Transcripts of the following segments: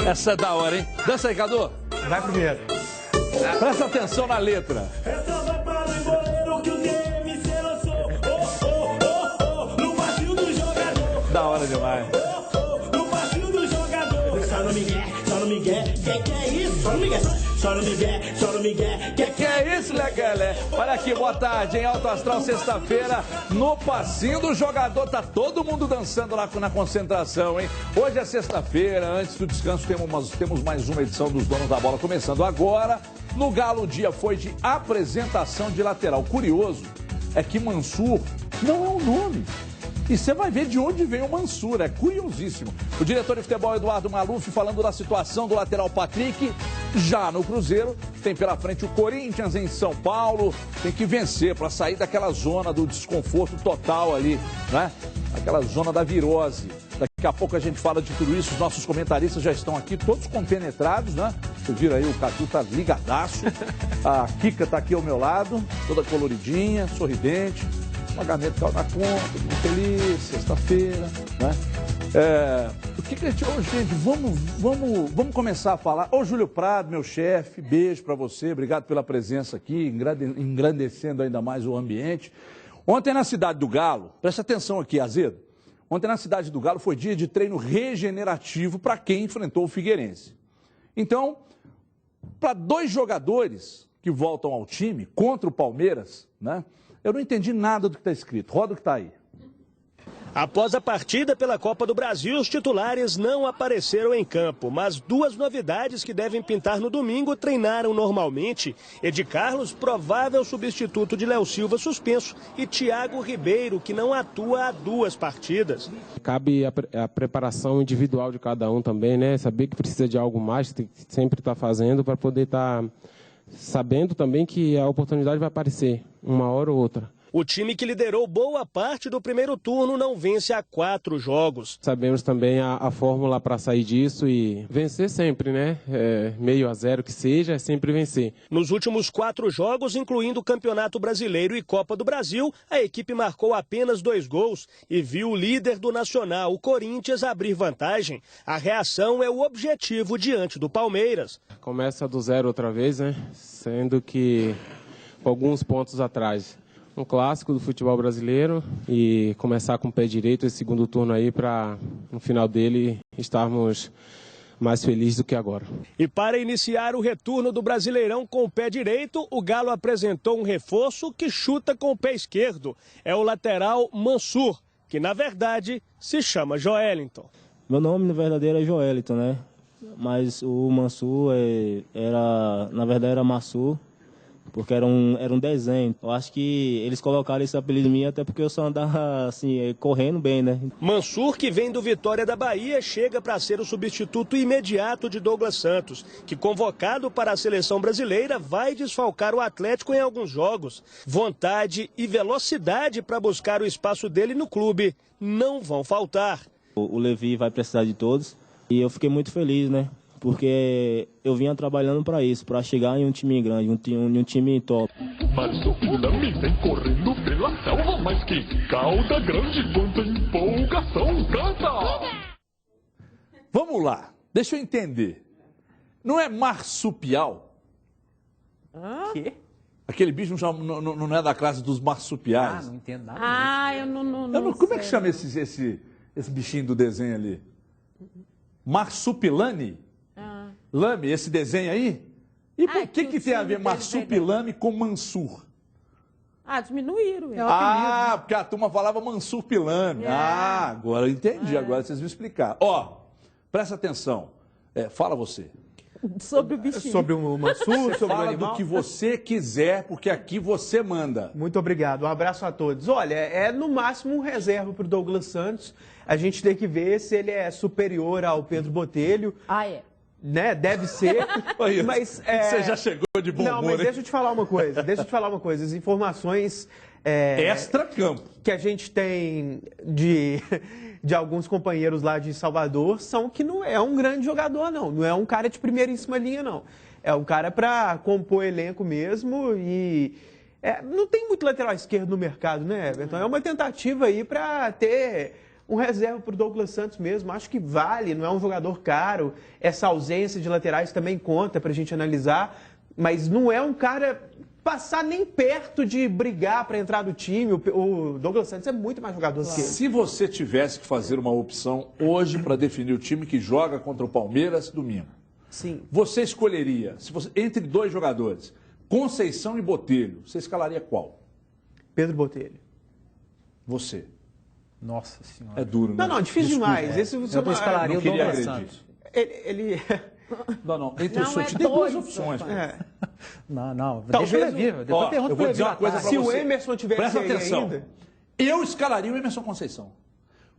Essa é da hora, hein? Dança aí, Cadu. Vai primeiro. Presta atenção na letra. Essa vai para o goleiro que o DMC lançou. No vazio do jogador. Da hora demais. No vazio do jogador. Só no Miguel, só no Miguel. Que é isso? Só no Miguel. Só no Miguel, só no Miguel. Que é isso, Leguelé? Olha aqui, boa tarde, em Alto Astral, sexta-feira, no passinho do jogador. Tá todo mundo dançando lá na concentração, hein? Hoje é sexta-feira, antes do descanso temos mais uma edição dos Donos da Bola começando agora. No Galo, o dia foi de apresentação de lateral. Curioso é que Mansur não é um nome. E você vai ver de onde vem o Mansur, é curiosíssimo. O diretor de futebol, Eduardo Maluf, falando da situação do lateral Patrick. Já no Cruzeiro, tem pela frente o Corinthians em São Paulo. Tem que vencer para sair daquela zona do desconforto total ali, né? Aquela zona da virose. Daqui a pouco a gente fala de tudo isso. Os nossos comentaristas já estão aqui, todos compenetrados, né? Vocês viram aí, o Cadu tá ligadaço. A Kika tá aqui ao meu lado, toda coloridinha, sorridente. Pagamento caiu na conta, muito feliz, sexta-feira, né? O que a gente hoje, gente, vamos começar a falar. Ô, Júlio Prado, meu chefe, beijo pra você, obrigado pela presença aqui, engrandecendo ainda mais o ambiente. Ontem na cidade do Galo, presta atenção aqui, Azedo, ontem na cidade do Galo foi dia de treino regenerativo para quem enfrentou o Figueirense. Então, para 2 jogadores que voltam ao time contra o Palmeiras, né? Eu não entendi nada do que está escrito. Roda o que está aí. Após a partida pela Copa do Brasil, os titulares não apareceram em campo, mas 2 novidades que devem pintar no domingo treinaram normalmente. Edi Carlos, provável substituto de Léo Silva suspenso, e Thiago Ribeiro, que não atua há 2 partidas. Cabe a preparação individual de cada um também, né? Saber que precisa de algo mais, tem que sempre estar fazendo para poder estar sabendo também que a oportunidade vai aparecer uma hora ou outra. O time que liderou boa parte do primeiro turno não vence há 4 jogos. Sabemos também a fórmula para sair disso e vencer sempre, né? Meio a 0 que seja, é sempre vencer. Nos últimos 4 jogos, incluindo o Campeonato Brasileiro e Copa do Brasil, a equipe marcou apenas 2 gols e viu o líder do Nacional, o Corinthians, abrir vantagem. A reação é o objetivo diante do Palmeiras. Começa do 0 outra vez, né? Sendo que alguns pontos atrás. Um clássico do futebol brasileiro e começar com o pé direito esse segundo turno aí para no final dele estarmos mais felizes do que agora. E para iniciar o retorno do Brasileirão com o pé direito, o Galo apresentou um reforço que chuta com o pé esquerdo. É o lateral Mansur, que na verdade se chama Joelinton. Meu nome verdadeiro é Joelinton, né? Mas o Mansur na verdade era Mansur. Porque era um desenho. Eu acho que eles colocaram esse apelido em mim até porque eu só andava assim, correndo bem, né? Mansur, que vem do Vitória da Bahia, chega para ser o substituto imediato de Douglas Santos, que convocado para a seleção brasileira vai desfalcar o Atlético em alguns jogos. Vontade e velocidade para buscar o espaço dele no clube não vão faltar. O Levi vai precisar de todos e eu fiquei muito feliz, né? Porque eu vinha trabalhando para isso, para chegar em um time grande, um time top. Marsupilame vem correndo pela selva, mas que cauda grande, quanta empolgação, canta! Vamos lá, deixa eu entender. Não é marsupial? Quê? Aquele bicho não é da classe dos marsupiais? Não entendo nada. Eu não como é que chama esse bichinho do desenho ali? Marsupilame? Lame, esse desenho aí? E por que tem a ver marsupilame com Mansur? Diminuíram. Porque a turma falava Mansur-Pilame. Agora eu entendi, agora vocês vão explicar. Presta atenção. Fala você. Sobre o bichinho. Sobre o Mansur, sobre o Fala animal. do que você quiser, porque aqui você manda. Muito obrigado, um abraço a todos. Olha, é no máximo um reserva para o Douglas Santos. A gente tem que ver se ele é superior ao Pedro Botelho. Né? Deve ser, mas... Você já chegou de bom humor, Não, mas hein? deixa eu te falar uma coisa, as informações... extra-campo. Que a gente tem de alguns companheiros lá de Salvador são que não é um grande jogador, não é um cara de primeiríssima linha, não. É um cara para compor elenco mesmo e... não tem muito lateral esquerdo no mercado, né, Everton? É uma tentativa aí para ter um reserva para o Douglas Santos mesmo. Acho que vale, não é um jogador caro. Essa ausência de laterais também conta para a gente analisar, mas não é um cara passar nem perto de brigar para entrar do time. O Douglas Santos é muito mais jogador que ele. Se você tivesse que fazer uma opção hoje para definir o time que joga contra o Palmeiras domingo, sim, você escolheria, entre dois jogadores, Conceição e Botelho, você escalaria qual? Pedro Botelho. Você. Nossa Senhora. É duro, né? Não, difícil demais. Esse Eu escalaria o Douglas Santos. Ele... Não. Entre os Não, Santos, é tem duas dois, opções. Não. Talvez Deixa ele vir. Depois Ó, pergunta eu vou pra dizer ele uma coisa lá pra Se atrás. o você. Emerson tivesse Presta aí atenção. ainda... Eu escalaria o Emerson Conceição.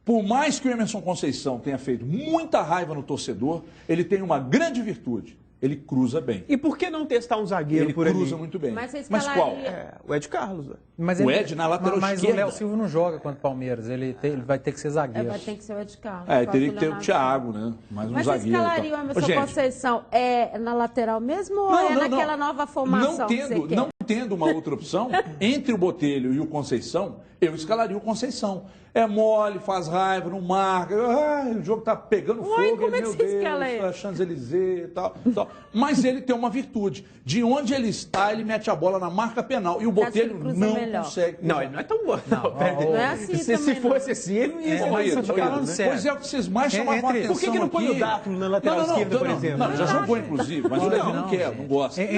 Por mais que o Emerson Conceição tenha feito muita raiva no torcedor, ele tem uma grande virtude. Ele cruza bem. E por que não testar um zagueiro Ele por ali? cruza muito bem. Mas você Mas qual? escalaria- O Ed Carlos. Mas O Ed na lateral Mas esquerda. o Léo Silva não joga contra o Palmeiras. Ele vai ter que ser zagueiro. Vai ter que ser o Ed Carlos. Teria que ter o Thiago, né? Mais um Mas você zagueiro. escalaria o Ô, Emerson gente, Conceição na lateral mesmo ou naquela nova formação que você quer? Não tendo uma outra opção, entre o Botelho e o Conceição, eu escalaria o Conceição. É mole, faz raiva, não marca. O jogo tá pegando fogo. como é que meu você escala Deus, ele? a Champs-Élysées e tal. Mas ele tem uma virtude. De onde ele está, ele mete a bola na marca penal. E o Você acha que Botelho ele cruza não melhor? consegue. Não, ele não é tão bom. Não é assim se também, fosse não. assim, ele não ia ser Ô, mais Ida, jogado, falando né? sério. Pois é, o que vocês mais chamavam a Entre- atenção Por que não põe aqui- o Dátulo na lateral esquerda, por exemplo? Não, já jogou, inclusive, mas o Levi não quer, não gosta. Entre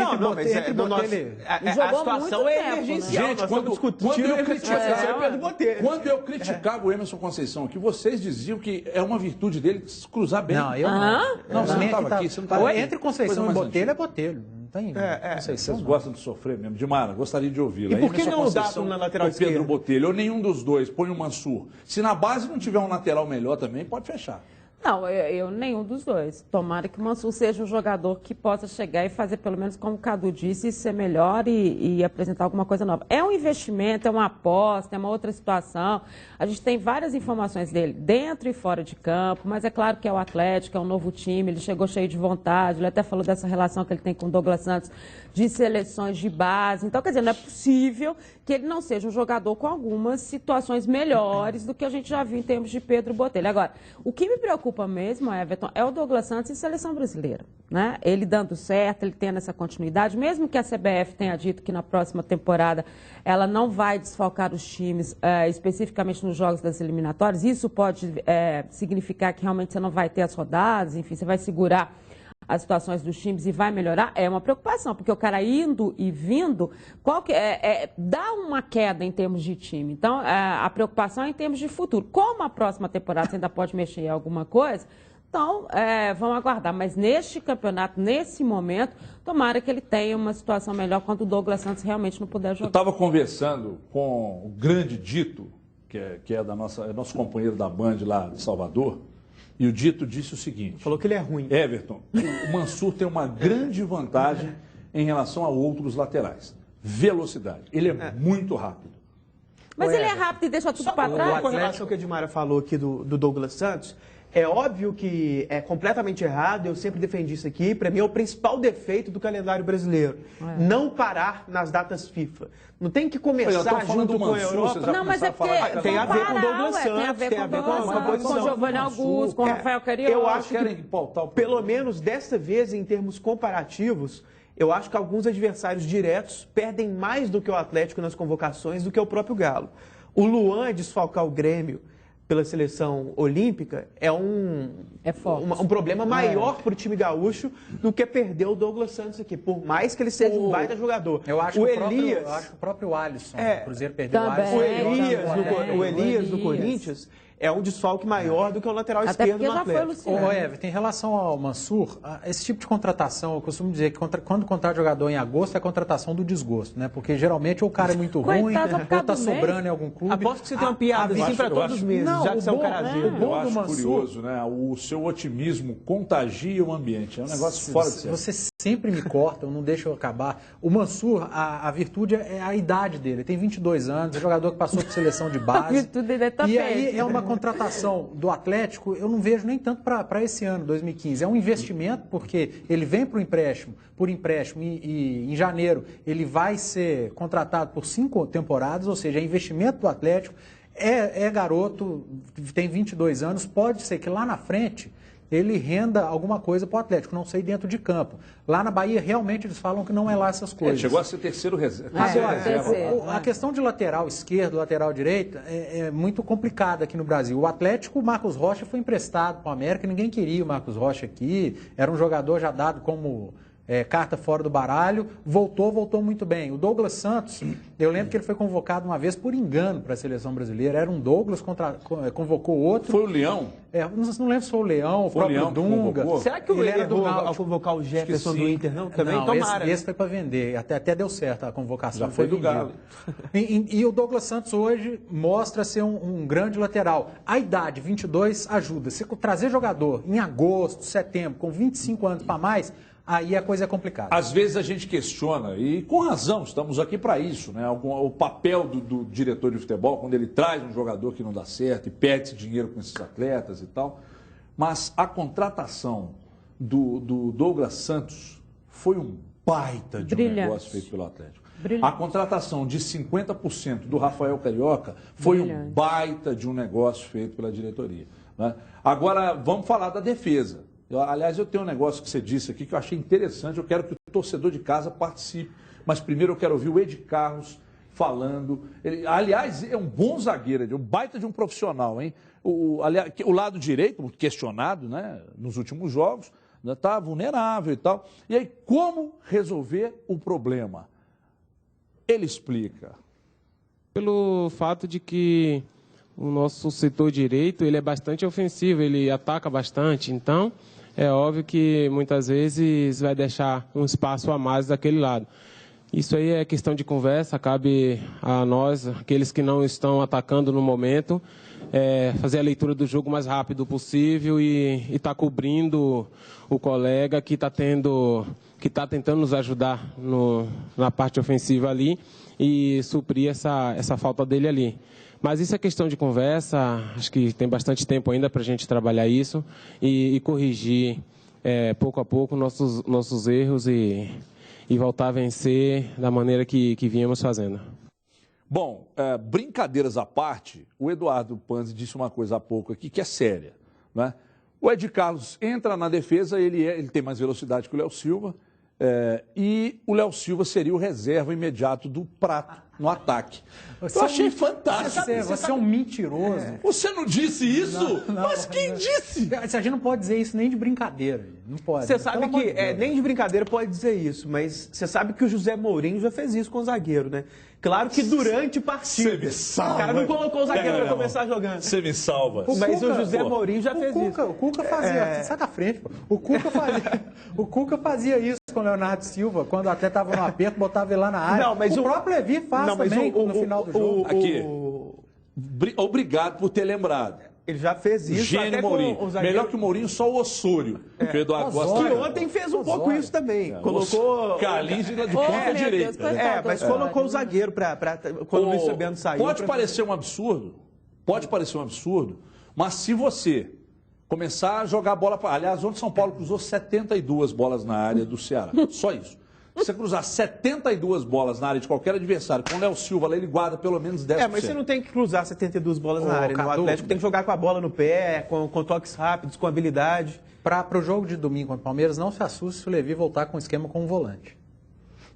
no nosso- Botelho- a Jogou situação muito é tempo, né? emergencial. Gente, Nós quando estamos eu discutindo criticava, Pedro Botelho. quando eu criticava o Emerson Conceição aqui, vocês diziam que é uma virtude dele cruzar bem. Não, eu não. Não, você não estava aqui, você não estava aqui. Entre Conceição Coisa e mais Botelho antiga. é Botelho. Não tem Conceição. Vocês gostam de sofrer mesmo. Dimara, gostaria de ouvi-la. E por que Emerson não o Conceição Dátulo na lateral ou Pedro esquerda? Botelho, ou nenhum dos dois, põe o Mansur. Se na base não tiver um lateral melhor também, pode fechar. Não, eu nenhum dos dois. Tomara que o Mansur seja um jogador que possa chegar e fazer, pelo menos como o Cadu disse, ser melhor e apresentar alguma coisa nova. É um investimento, é uma aposta, é uma outra situação. A gente tem várias informações dele, dentro e fora de campo, mas é claro que é o Atlético, é um novo time, ele chegou cheio de vontade, ele até falou dessa relação que ele tem com o Douglas Santos, de seleções de base. Então, quer dizer, não é possível que ele não seja um jogador com algumas situações melhores do que a gente já viu em termos de Pedro Botelho. Agora, o que me preocupa mesmo, Everton, é o Douglas Santos em seleção brasileira, né? Ele dando certo, ele tendo essa continuidade, mesmo que a CBF tenha dito que na próxima temporada ela não vai desfalcar os times especificamente nos jogos das eliminatórias, isso pode significar que realmente você não vai ter as rodadas, enfim, você vai segurar as situações dos times e vai melhorar, é uma preocupação, porque o cara indo e vindo, dá uma queda em termos de time. Então, a preocupação é em termos de futuro. Como a próxima temporada você ainda pode mexer em alguma coisa, então, vamos aguardar. Mas neste campeonato, nesse momento, tomara que ele tenha uma situação melhor quando o Douglas Santos realmente não puder Eu jogar. estava conversando com o grande Dito, que é nosso companheiro da Band lá de Salvador, e o Dito disse o seguinte... Falou que ele é ruim. Everton, o Mansur tem uma grande vantagem em relação a outros laterais. Velocidade. Ele é muito rápido. Mas ele é rápido e deixa tudo para trás. Com relação ao que a Dimara falou aqui do Douglas Santos, é óbvio que é completamente errado, eu sempre defendi isso aqui, para mim é o principal defeito do calendário brasileiro. Não parar nas datas FIFA. Não tem que começar junto com a Europa. Não, mas é porque Tem a ver com o Douglas Santos, tem a ver com a com posição. o Giovanni Augusto, com o Rafael Carioca. Eu acho Querem que, pautar o pelo menos dessa vez, em termos comparativos, eu acho que alguns adversários diretos perdem mais do que o Atlético nas convocações do que o próprio Galo. O Luan desfalcar o Grêmio pela seleção olímpica é um problema maior para o time gaúcho do que perder o Douglas Santos aqui, por mais que ele seja um baita jogador. Eu acho o que Elias, eu acho que o próprio Alisson, o Cruzeiro perdeu o também. Alisson. o Elias do Corinthians é um desfalque maior do que o lateral Até esquerdo porque do já foi o Atlético. Luciano. Everton, em relação ao Mansur, esse tipo de contratação, eu costumo dizer que quando contrata jogador em agosto é contratação do desgosto, né? Porque geralmente ou o cara é muito ruim, Coitado, só por ou causa tá do sobrando mês. em algum clube. Aposto que você tem uma piada assim para todos os meses, Não, já que você é um carazeiro. o bom Eu do acho Mansur, curioso, né? O seu otimismo contagia o ambiente. É um negócio fora de série. Você sempre me corta, eu não deixo eu acabar. O Mansur, a virtude é a idade dele. Ele tem 22 anos, é jogador que passou por seleção de base. A virtude dele é E aí tapete. é uma contratação do Atlético, eu não vejo nem tanto para esse ano, 2015. É um investimento, porque ele vem por empréstimo e em janeiro ele vai ser contratado por 5 temporadas, ou seja, é investimento do Atlético. É garoto, tem 22 anos, pode ser que lá na frente ele renda alguma coisa para o Atlético, não sei dentro de campo. Lá na Bahia, realmente, eles falam que não é lá essas coisas. Chegou a ser terceiro reserva. A questão de lateral esquerdo, lateral direita, é muito complicada aqui no Brasil. O Atlético, o Marcos Rocha foi emprestado para o América, ninguém queria o Marcos Rocha aqui, era um jogador já dado como carta fora do baralho, voltou muito bem. O Douglas Santos, eu lembro que ele foi convocado uma vez por engano para a seleção brasileira, era um Douglas, convocou outro. Foi o Leão? Não lembro se foi o Leão, o próprio Dunga. Será que ele errou ao convocar o Jefferson do Inter, não? Também tomara. Esse foi para vender, até deu certo a convocação. Já foi do Galo. E o Douglas Santos hoje mostra ser um grande lateral. A idade, 22, ajuda. Se trazer jogador em agosto, setembro, com 25 anos para mais, aí a coisa é complicada. Às vezes a gente questiona, e com razão, estamos aqui para isso, né? O papel do diretor de futebol, quando ele traz um jogador que não dá certo e perde dinheiro com esses atletas e tal. Mas a contratação do Douglas Santos foi um baita de um negócio feito pelo Atlético. A contratação de 50% do Rafael Carioca foi um baita de um negócio feito pela diretoria, né? Agora, vamos falar da defesa. Aliás, eu tenho um negócio que você disse aqui que eu achei interessante, eu quero que o torcedor de casa participe, mas primeiro eu quero ouvir o Ed Carlos falando. Ele, aliás, é um bom zagueiro, é um baita de um profissional, hein? O lado direito, questionado, né, nos últimos jogos, está vulnerável e tal. E aí, como resolver o problema? Ele explica. Pelo fato de que o nosso setor direito ele é bastante ofensivo, ele ataca bastante, então é óbvio que muitas vezes vai deixar um espaço a mais daquele lado. Isso aí é questão de conversa, cabe a nós, aqueles que não estão atacando no momento, fazer a leitura do jogo o mais rápido possível e estar cobrindo o colega que está tentando nos ajudar na parte ofensiva ali e suprir essa falta dele ali. Mas isso é questão de conversa, acho que tem bastante tempo ainda para a gente trabalhar isso e corrigir pouco a pouco nossos erros e voltar a vencer da maneira que viemos fazendo. Bom, brincadeiras à parte, o Eduardo Panzi disse uma coisa há pouco aqui que é séria, né? O Ed Carlos entra na defesa, ele tem mais velocidade que o Léo Silva, e o Léo Silva seria o reserva imediato do Prato no ataque. Eu achei fantástico. Você é um mentiroso. Você não disse isso? Mas quem disse? A gente não pode dizer isso nem de brincadeira. Não pode. Você sabe que nem de brincadeira pode dizer isso, mas você sabe que o José Mourinho já fez isso com o zagueiro, né? Claro que durante partida. Você me salva. O cara não colocou o zagueiro para começar jogando. Você me salva. Mas o José Mourinho já fez isso. O Cuca fazia. Sai da frente, pô. O Cuca fazia isso com o Leonardo Silva, quando até estava no aperto, botava ele lá na área. Não, mas o próprio Levi faz também no final do jogo. Aqui. Obrigado por ter lembrado. Ele já fez isso. Gênio Mourinho. Melhor que o Mourinho, só o Osório. Que o Eduardo gosta. Que ontem fez um pouco isso também. Colocou. Carlinhos de ponta direita. Mas colocou o zagueiro quando o Luiz Fabiano saiu. Pode parecer um absurdo. Pode parecer um absurdo. Mas se você começar a jogar bola para. Aliás, ontem São Paulo cruzou 72 bolas na área do Ceará. Só isso. Se você cruzar 72 bolas na área de qualquer adversário, com o Léo Silva lá, ele guarda pelo menos 10%. Mas você não tem que cruzar 72 bolas na área. O Atlético tem que jogar com a bola no pé, com toques rápidos, com habilidade. Para o jogo de domingo contra o Palmeiras, não se assuste se o Levi voltar com o esquema com o volante.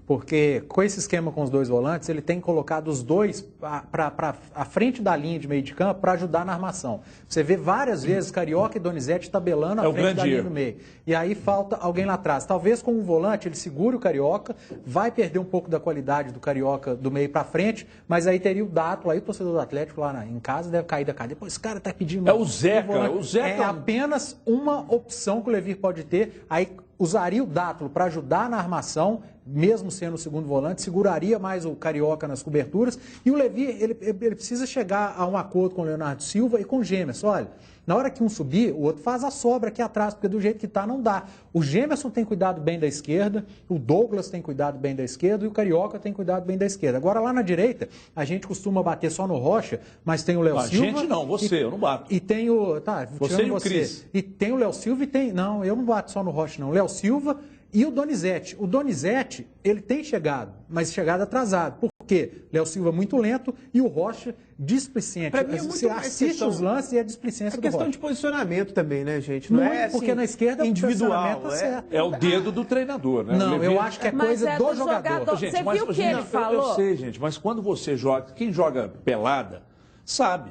Porque com esse esquema com os dois volantes, ele tem colocado os dois para a frente da linha de meio de campo para ajudar na armação. Você vê várias vezes Carioca e Donizete tabelando à frente da linha do meio. E aí falta alguém lá atrás. Talvez com um volante ele segure o Carioca, vai perder um pouco da qualidade do Carioca do meio para frente, mas aí teria o Dátulo, aí o torcedor do Atlético lá em casa deve cair da cadeira. Pô, esse cara tá pedindo... É o Zeca. O Zeca é apenas uma opção que o Levi pode ter. Aí usaria o Dátulo para ajudar na armação, mesmo sendo o segundo volante, seguraria mais o Carioca nas coberturas. E o Levi, ele precisa chegar a um acordo com o Leonardo Silva e com o Gemerson. Olha, na hora que um subir, o outro faz a sobra aqui atrás, porque do jeito que está não dá. O Gemerson tem cuidado bem da esquerda, o Douglas tem cuidado bem da esquerda e o Carioca tem cuidado bem da esquerda. Agora, lá na direita, a gente costuma bater só no Rocha, mas tem o Léo Silva... A gente não, você, eu não bato. E tem o... Tá, você e o Cris. E tem o Léo Silva e tem... Não, eu não bato só no Rocha, não. Léo Silva... E o Donizete. O Donizete, ele tem chegado, mas chegado atrasado. Por quê? Léo Silva muito lento e o Rocha displicente. Pra mim é muito Você mais assiste questão- os lances e a displicência do questão Rocha. de posicionamento também, né, gente? Não é porque assim, na esquerda o individual. posicionamento tá certo. É o dedo do treinador, né? Não, O Levi- eu acho que é Mas coisa é do do jogador. jogador. Gente, Você mas, viu o que gente, ele falou? Eu sei, gente, mas quando você joga, quem joga pelada, sabe.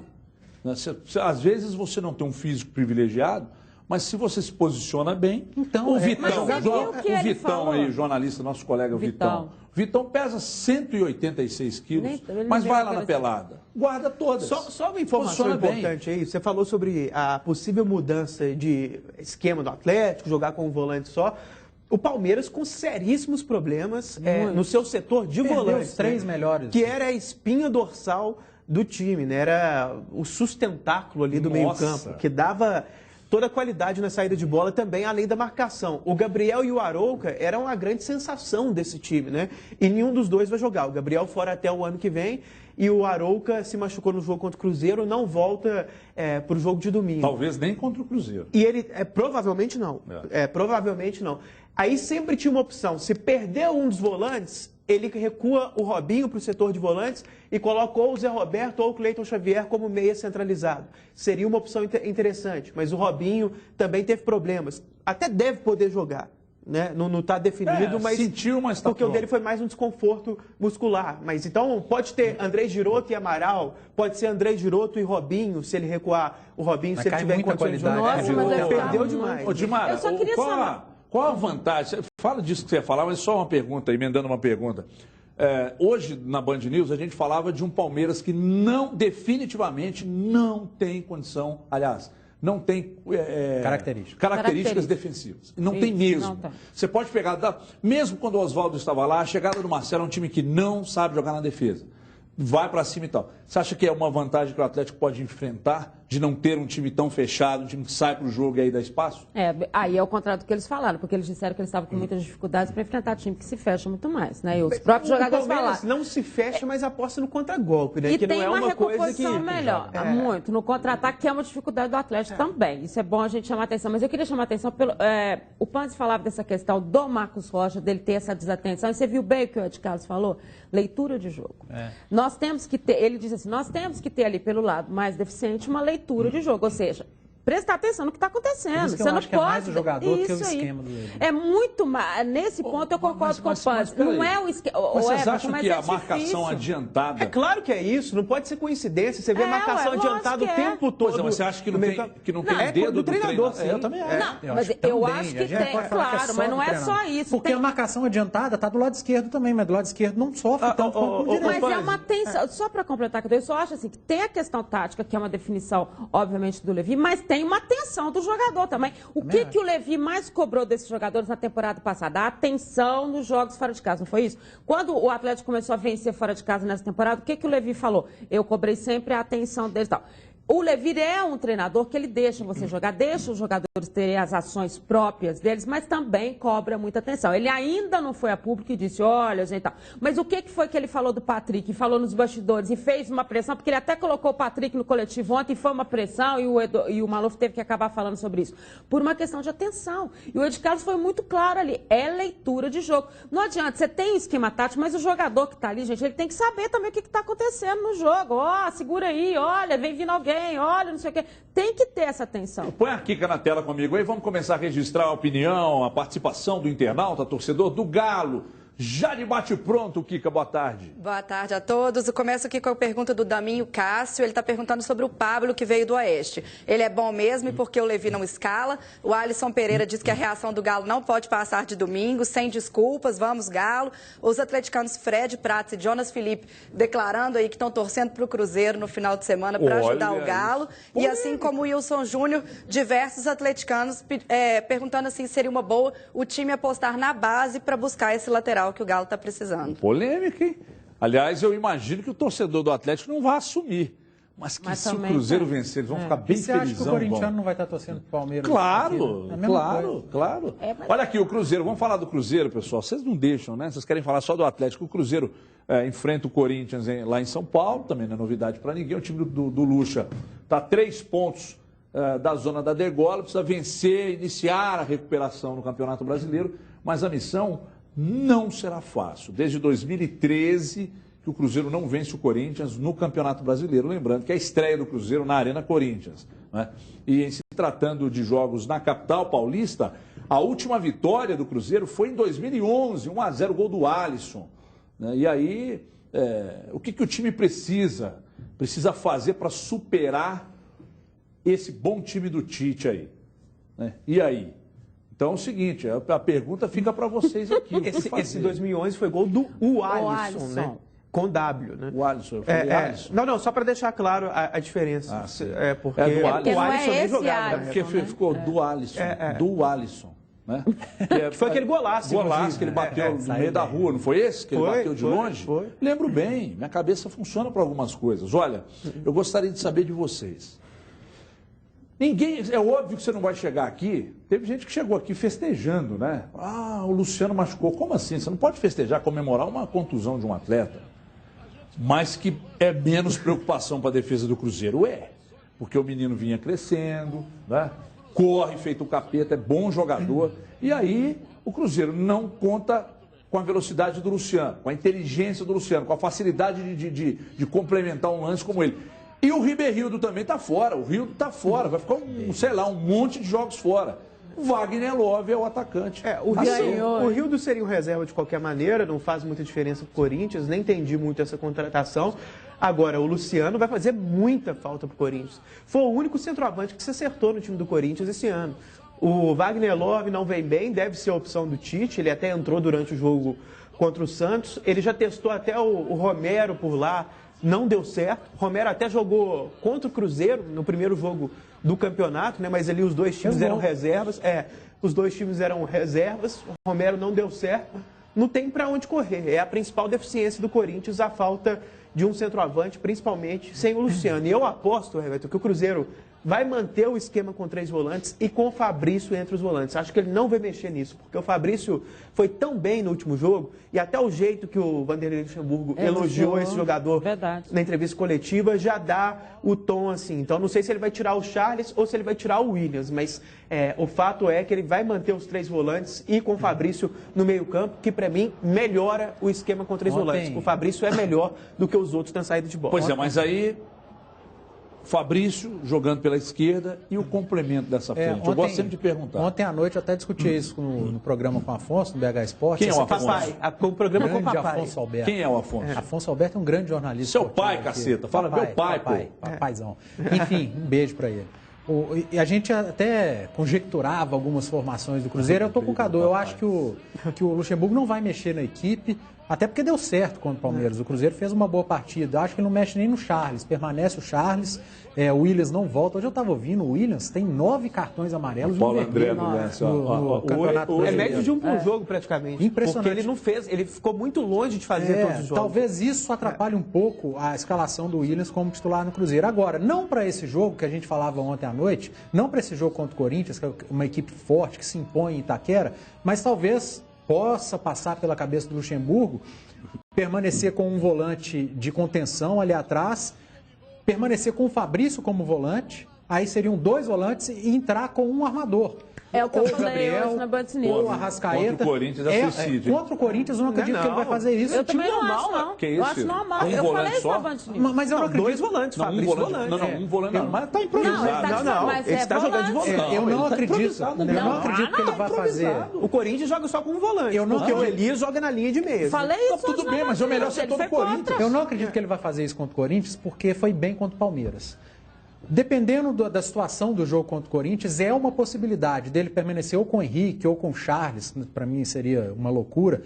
Né? Às vezes você não tem um físico privilegiado, mas se você se posiciona bem, Então, o é- Vitão, Mas você viu o que o ele Vitão falou? aí, jornalista, nosso colega Vitão. Vitão pesa 186 quilos, Ele mas nem vai lembra lá na que ele- pelada, guarda todas. Só uma informação Posiciona bem. importante aí. Você falou sobre a possível mudança de esquema do Atlético, jogar com um volante só. O Palmeiras com seríssimos problemas no seu setor de Perdeu volantes. os três melhores. Que era a espinha dorsal do time, né? Era o sustentáculo ali do Nossa. meio-campo, que dava toda a qualidade na saída de bola também, além da marcação. O Gabriel e o Arouca eram a grande sensação desse time, né? E nenhum dos dois vai jogar. O Gabriel fora até o ano que vem e o Arouca se machucou no jogo contra o Cruzeiro, não volta para o jogo de domingo. Talvez nem contra o Cruzeiro. E ele, provavelmente não. Provavelmente não. Aí sempre tinha uma opção. Se perder um dos volantes, ele recua o Robinho para o setor de volantes e coloca ou o Zé Roberto ou o Cleiton Xavier como meia centralizado. Seria uma opção interessante, mas o Robinho também teve problemas. Até deve poder jogar, né? Não está definido, mas sentiu, mas tá porque o pronto. dele foi mais um desconforto muscular. Mas então pode ter André Giroto e Amaral, pode ser André Giroto e Robinho, se ele recuar o Robinho, Mas se ele cai tiver em muita condições de qualidade, jogar. né, Nossa, mas Ele ele perdeu tá demais. Ô, Dimara, Eu só queria saber. qual a vantagem? Fala disso que você ia falar, mas só uma pergunta, emendando uma pergunta. Hoje, na Band News, a gente falava de um Palmeiras que definitivamente não tem condição, aliás, não tem características defensivas. Não tem Isso, mesmo. não tem. Você pode pegar, mesmo quando o Oswaldo estava lá, a chegada do Marcelo é um time que não sabe jogar na defesa. Vai para cima e tal. Você acha que é uma vantagem que o Atlético pode enfrentar de não ter um time tão fechado, um time que sai para o jogo e aí dá espaço? Aí é o contrário do que eles falaram, porque eles disseram que eles estavam com muitas dificuldades para enfrentar time que se fecha muito mais, né? E os próprios jogadores O Palmeiras falaram. não se fecha, mas aposta no contragolpe, né? E que tem não é uma coisa recomposição que melhor, muito, no contra-ataque, que é uma dificuldade do Atlético também. Isso é bom a gente chamar atenção. Mas eu queria chamar atenção pelo. O Panzi falava dessa questão do Marcos Rocha, dele ter essa desatenção. E você viu bem o que o Ed Carlos falou? Leitura de jogo. Nós temos que ter, ele diz assim, nós temos que ter ali pelo lado mais deficiente uma leitura de jogo, ou seja, prestar atenção no que está acontecendo. Por isso que Você eu não acho que pode. é mais o jogador do que o Isso aí. esquema do Levi. É muito mais. Nesse ponto eu concordo com o Panzi. Não é o esquema. Mas vocês acham que a marcação difícil. adiantada... É claro que é isso, não pode ser coincidência. Você vê a marcação lógico adiantada o que é. tempo todo. Pois é, mas você acha que não no tem, meio- que não tem é dedo do treinador, sim. Eu também acho. Não, Eu mas acho eu também. acho A que gente tem, pode falar que é claro, só mas do não é treinador. só isso. Porque tem... a marcação adiantada está do lado esquerdo também, mas do lado esquerdo não sofre tanto quanto do direito. Mas é Panzi. uma tensão, só para completar, eu só acho assim, que tem a questão tática, que é uma definição, obviamente, do Levi, mas tem uma atenção do jogador também. O que o Levi mais cobrou desses jogadores na temporada passada? A atenção nos jogos fora de casa, não foi isso? Quando o Atlético começou a vencer fora de casa nessa temporada, o que o Levi falou? Eu cobrei sempre a atenção deles e tal. O Levi é um treinador que ele deixa você jogar, deixa os jogadores terem as ações próprias deles, mas também cobra muita atenção. Ele ainda não foi a público e disse, olha, gente, tal. Mas o que foi que ele falou do Patrick? Falou nos bastidores e fez uma pressão, porque ele até colocou o Patrick no coletivo ontem, foi uma pressão e o Maluf teve que acabar falando sobre isso. Por uma questão de atenção. E o Ed Carlos foi muito claro ali, é leitura de jogo. Não adianta, você tem esquema tático, mas o jogador que está ali, gente, ele tem que saber também o que está acontecendo no jogo. Ó, segura aí, olha, vem vindo alguém. Olha, não sei o quê. Tem que ter essa atenção. Põe a Kika na tela comigo aí, vamos começar a registrar a opinião, a participação do internauta, torcedor do Galo. Já de bate pronto, Kika, boa tarde. Boa tarde a todos. Eu começo aqui com a pergunta do Daminho Cássio. Ele está perguntando sobre o Pablo, que veio do Oeste. Ele é bom mesmo e porque o Levi não escala. O Alisson Pereira diz que a reação do Galo não pode passar de domingo, sem desculpas, vamos Galo. Os atleticanos Fred Prates e Jonas Felipe declarando aí que estão torcendo para o Cruzeiro no final de semana para ajudar o Galo. E assim como o Wilson Júnior, diversos atleticanos perguntando assim se seria uma boa o time apostar na base para buscar esse lateral que o Galo está precisando. Polêmica, hein? Aliás, eu imagino que o torcedor do Atlético não vai assumir. Mas que se o Cruzeiro vencer, eles vão ficar bem Você acha que o felizão. corintiano não vai estar torcendo pro Palmeiras? Claro, É a mesma coisa. claro. Olha aqui, o Cruzeiro, vamos falar do Cruzeiro, pessoal. Vocês não deixam, né? Vocês querem falar só do Atlético. O Cruzeiro enfrenta o Corinthians lá em São Paulo, também não é novidade para ninguém. O time do Lucha está a 3 pontos da zona da degola, precisa vencer, iniciar a recuperação no Campeonato Brasileiro, mas a missão não será fácil. Desde 2013, que o Cruzeiro não vence o Corinthians no Campeonato Brasileiro. Lembrando que é a estreia do Cruzeiro na Arena Corinthians, né? E em se tratando de jogos na capital paulista, a última vitória do Cruzeiro foi em 2011, 1-0, gol do Alisson, né? E aí, o que o time precisa fazer para superar esse bom time do Tite aí, né? E aí? Então é o seguinte, a pergunta fica para vocês aqui. Esse 2011 foi gol do Alisson, né? Com W, né? O Alisson, Alisson. Não, só para deixar claro a diferença. Porque do Alisson. O Alisson nem jogava. Porque ficou do Alisson, do Alisson, né? Que foi aquele golaço. Que ele bateu no meio da rua, não foi esse? Que ele bateu de longe? Foi. Lembro bem, minha cabeça funciona para algumas coisas. Olha, eu gostaria de saber de vocês. É óbvio que você não vai chegar aqui. Teve gente que chegou aqui festejando, né? O Luciano machucou. Como assim? Você não pode festejar, comemorar uma contusão de um atleta. Mas que é menos preocupação para a defesa do Cruzeiro. Porque o menino vinha crescendo, né? Corre feito o capeta, é bom jogador. E aí o Cruzeiro não conta com a velocidade do Luciano, com a inteligência do Luciano, com a facilidade de complementar um lance como ele. E o Ribeirildo também está fora. O Rildo está fora. Vai ficar, um monte de jogos fora. O Wagner Love é o atacante. O Rildo seria um reserva de qualquer maneira, não faz muita diferença para o Corinthians, nem entendi muito essa contratação. Agora, o Luciano vai fazer muita falta para o Corinthians. Foi o único centroavante que se acertou no time do Corinthians esse ano. O Wagner Love não vem bem, deve ser a opção do Tite, ele até entrou durante o jogo contra o Santos. Ele já testou até o Romero por lá. Não deu certo. Romero até jogou contra o Cruzeiro no primeiro jogo do campeonato, né? Mas ali os dois times eram reservas. Os dois times eram reservas. O Romero não deu certo. Não tem para onde correr. É a principal deficiência do Corinthians, a falta de um centroavante, principalmente sem o Luciano. E eu aposto, Everton, que o Cruzeiro vai manter o esquema com 3 volantes e com o Fabrício entre os volantes. Acho que ele não vai mexer nisso, porque o Fabrício foi tão bem no último jogo, e até o jeito que o Vanderlei Luxemburgo elogiou esse jogador na entrevista coletiva já dá o tom assim. Então não sei se ele vai tirar o Charles ou se ele vai tirar o Williams, mas o fato é que ele vai manter os 3 volantes e com o Fabrício no meio-campo, que para mim melhora o esquema com 3 volantes. O Fabrício é melhor do que os outros na saída de bola. Pois é, mas aí Fabrício jogando pela esquerda e o complemento dessa frente. Eu gosto sempre de perguntar. Ontem à noite eu até discuti isso no programa com o Afonso, no BH Esporte. Quem é o Afonso? O programa com o papai. Afonso Alberto. Quem é o Afonso? Afonso Alberto é um grande jornalista. Seu pai, caceta. Fala meu pai, pô. Papaizão. Enfim, um beijo pra ele. E a gente até conjecturava algumas formações do Cruzeiro. Eu tô com o Cadu. Eu acho que o Luxemburgo não vai mexer na equipe, até porque deu certo contra o Palmeiras. O Cruzeiro fez uma boa partida. Eu acho que ele não mexe nem no Charles. Permanece o Charles. O Williams não volta. Hoje eu estava ouvindo, o Williams tem 9 cartões amarelos no campeonato. É médio de um por jogo, praticamente. Impressionante. Porque ele não fez, ele ficou muito longe de fazer todos os jogos. Talvez isso atrapalhe um pouco a escalação do Williams como titular no Cruzeiro. Agora, não para esse jogo que a gente falava ontem à noite, não para esse jogo contra o Corinthians, que é uma equipe forte que se impõe em Itaquera, mas talvez possa passar pela cabeça do Luxemburgo permanecer com um volante de contenção ali atrás, permanecer com o Fabrício como volante, aí seriam 2 volantes e entrar com um armador. É o que eu falei hoje na Band News. Ou Arrascaeta. Contra o Corinthians é suicídio. Contra o Corinthians eu não acredito que ele vai fazer isso. Eu também não acho, não. Que isso? Eu acho normal. Eu falei isso na Band News. Mas eu não acredito. 2 volantes, Fabrício volante. Um volante não, mas tá improvisado. Não, ele está jogando de volante. Eu não acredito. Eu não acredito que ele vai fazer. O Corinthians joga só com um volante, porque o Elias joga na linha de meio. Falei isso. Tudo bem, mas é o melhor setor do Corinthians. Eu não acredito que ele vai fazer isso contra o Corinthians, porque foi bem contra o Palmeiras. Dependendo da situação do jogo contra o Corinthians, é uma possibilidade dele permanecer ou com o Henrique ou com o Charles, para mim seria uma loucura,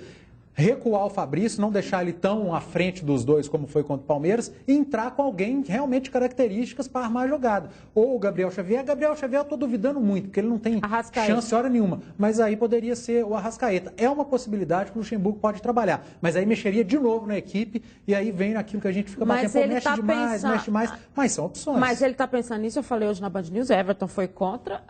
recuar o Fabrício, não deixar ele tão à frente dos dois como foi contra o Palmeiras e entrar com alguém realmente de características para armar a jogada. Ou o Gabriel Xavier. Gabriel Xavier eu estou duvidando muito, porque ele não tem chance hora nenhuma. Mas aí poderia ser o Arrascaeta. É uma possibilidade que o Luxemburgo pode trabalhar. Mas aí mexeria de novo na equipe e aí vem naquilo que a gente fica batendo, mexe demais, mexe mais. Mas são opções. Mas ele está pensando nisso, eu falei hoje na Band News, Everton foi contra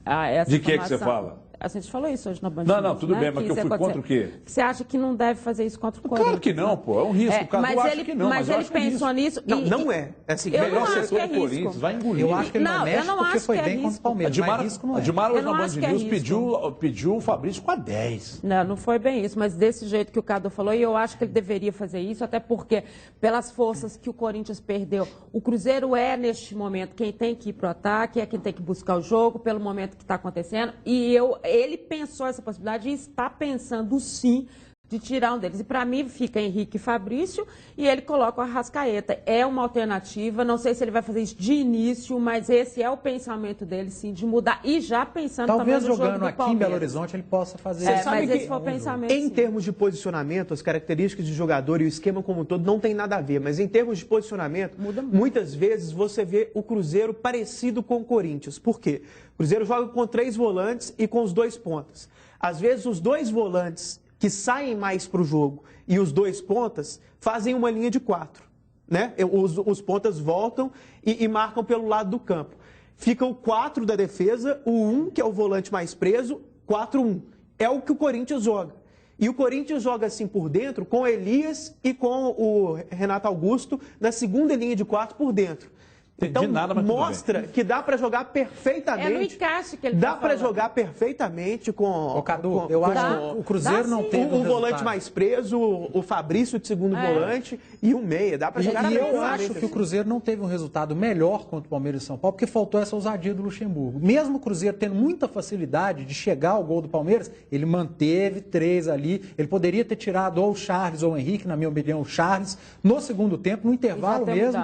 essa De que você fala? A gente falou isso hoje na Band Não, News, tudo né? bem, mas que eu fui contra o quê? Você acha que não deve fazer isso contra o Corinthians? Claro que não, pô. É um risco. O Cadu acha que não, mas eu ele acho que é pensou risco. nisso. Não é. Assim, eu melhor não acho setor que é do Corinthians, risco. vai engolir. Eu acho que ele não mexe porque foi bem contra o Palmeiras. Mas risco não é. A Dimara hoje Eu na não Band acho que é News risco. pediu o Fabrício com a 10. Não foi bem isso, mas desse jeito que o Cadu falou, e eu acho que ele deveria fazer isso, até porque, pelas forças que o Corinthians perdeu, o Cruzeiro é, neste momento, quem tem que ir para o ataque, é quem tem que buscar o jogo, pelo momento que está acontecendo, e ele pensou essa possibilidade e está pensando, sim, de tirar um deles. E para mim fica Henrique e Fabrício e ele coloca o Arrascaeta. É uma alternativa, não sei se ele vai fazer isso de início, mas esse é o pensamento dele, sim, de mudar. E já pensando talvez também no jogo jogando do aqui Palmeiras. em Belo Horizonte ele possa fazer É, isso. mas que esse foi o pensamento, em sim. termos de posicionamento, as características de jogador e o esquema como um todo não tem nada a ver, mas em termos de posicionamento, muitas vezes você vê o Cruzeiro parecido com o Corinthians. Por quê? O Cruzeiro joga com 3 volantes e com os 2 pontas. Às vezes os 2 volantes que saem mais para o jogo e os 2 pontas fazem uma linha de 4. Né? Os pontas voltam e marcam pelo lado do campo. Fica o 4 da defesa, o 1, que é o volante mais preso, 4-1. É o que o Corinthians joga. E o Corinthians joga assim por dentro com Elias e com o Renato Augusto na segunda linha de 4 por dentro. Então, mostra que dá para jogar perfeitamente. É no encaixe que ele dá tá para falando. jogar perfeitamente com... Ô, Cadu, eu acho que o Cruzeiro não teve um volante mais preso, o Fabrício de segundo volante e um meia. Dá para jogar E eu perfeitamente. acho que o Cruzeiro não teve um resultado melhor contra o Palmeiras e São Paulo, porque faltou essa ousadia do Luxemburgo. Mesmo o Cruzeiro tendo muita facilidade de chegar ao gol do Palmeiras, ele manteve 3 ali. Ele poderia ter tirado ou o Charles ou o Henrique, na minha opinião, o Charles, no segundo tempo, no intervalo mesmo.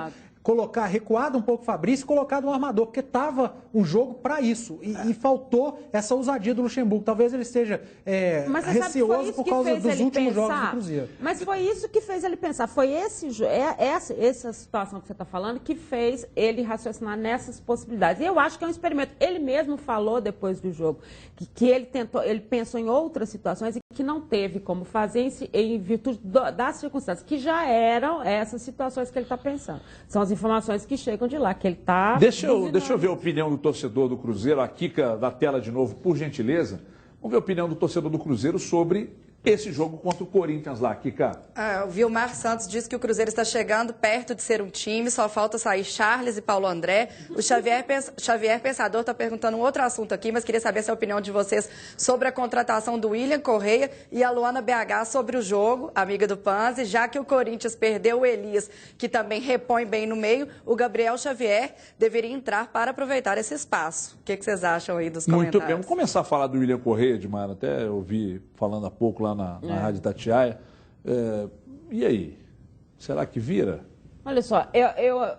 Recuado um pouco o Fabrício e colocado um armador, porque estava um jogo para isso. E faltou essa ousadia do Luxemburgo. Talvez ele esteja receoso por causa dos últimos jogos do Cruzeiro. Mas foi isso que fez ele pensar. Foi essa situação que você está falando que fez ele raciocinar nessas possibilidades. E eu acho que é um experimento. Ele mesmo falou depois do jogo que ele pensou em outras situações e que não teve como fazer em virtude das circunstâncias, que já eram essas situações que ele está pensando. São as informações que chegam de lá, que ele está... Deixa eu ver a opinião do torcedor do Cruzeiro. A Kika da tela de novo, por gentileza. Vamos ver a opinião do torcedor do Cruzeiro sobre esse jogo contra o Corinthians lá, Kika. O Vilmar Santos diz que o Cruzeiro está chegando perto de ser um time, só falta sair Charles e Paulo André. O Xavier Pensador está perguntando um outro assunto aqui, mas queria saber se a opinião de vocês sobre a contratação do William Correia e a Luana BH sobre o jogo, amiga do Panzi, já que o Corinthians perdeu o Elias, que também repõe bem no meio, o Gabriel Xavier deveria entrar para aproveitar esse espaço. O que vocês acham aí dos comentários? Muito bem, vamos começar a falar do William Correia, Dimara, até ouvi falando há pouco lá na Rádio Itatiaia. E aí? Será que vira? Olha só,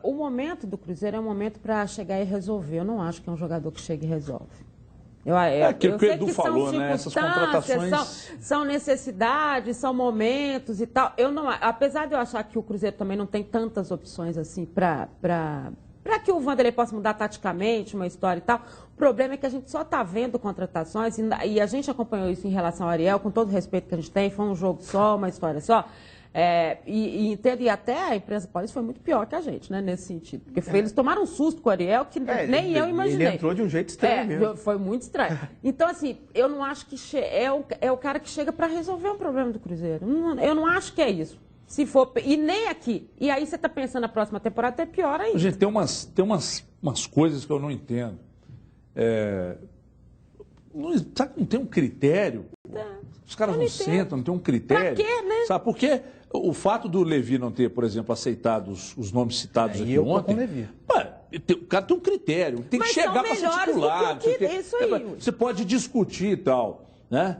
o momento do Cruzeiro é um momento para chegar e resolver. Eu não acho que é um jogador que chega e resolve. Aquilo que o Edu falou, né? Essas contratações... São necessidades, são momentos e tal. Apesar de eu achar que o Cruzeiro também não tem tantas opções assim para que o Vanderlei possa mudar taticamente uma história e tal, o problema é que a gente só está vendo contratações, e a gente acompanhou isso em relação ao Ariel, com todo o respeito que a gente tem, foi um jogo só, uma história só, e até a imprensa paulista foi muito pior que a gente, né, nesse sentido, porque eles tomaram um susto com o Ariel que nem eu imaginei. Ele entrou de um jeito estranho mesmo. Foi muito estranho. Então, assim, eu não acho que é o cara que chega para resolver um problema do Cruzeiro. Eu não acho que é isso. Se for, e nem aqui. E aí você está pensando na próxima temporada, é pior ainda. Gente, tem umas coisas que eu não entendo. Sabe que não tem um critério? Os caras não sentam, não tem um critério. Pra quê, né? Sabe por quê? O fato do Levi não ter, por exemplo, aceitado os nomes citados aqui ontem... Com o Levi. O cara tem um critério, tem que chegar para ser titular. Você pode discutir e tal, né?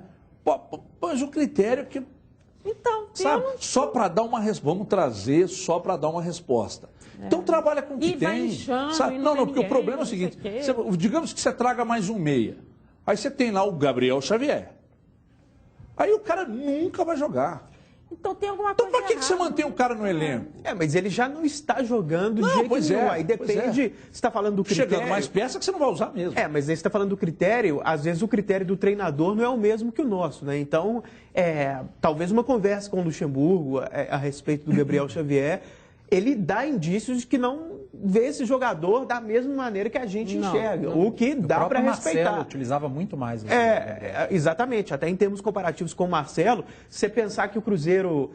Mas o critério é que... Então, sabe, só para dar uma resposta. Vamos trazer só para dar uma resposta. Então trabalha com o que tem. Sabe? Não, porque o problema é o seguinte: digamos que você traga mais um meia. Aí você tem lá o Gabriel Xavier. Aí o cara nunca vai jogar. Então tem alguma coisa. Então para que você mantém o cara no elenco? Mas ele já não está jogando de jeito nenhum. Aí depende. Você está falando do critério. Chegando mais peça que você não vai usar mesmo. Mas aí você está falando do critério. Às vezes o critério do treinador não é o mesmo que o nosso, né? Então, talvez uma conversa com o Luxemburgo a respeito do Gabriel Xavier, ele dá indícios de que não vê esse jogador da mesma maneira que a gente enxerga, o que dá para respeitar. Marcelo utilizava muito mais. Exatamente. Até em termos comparativos com o Marcelo, você pensar que o Cruzeiro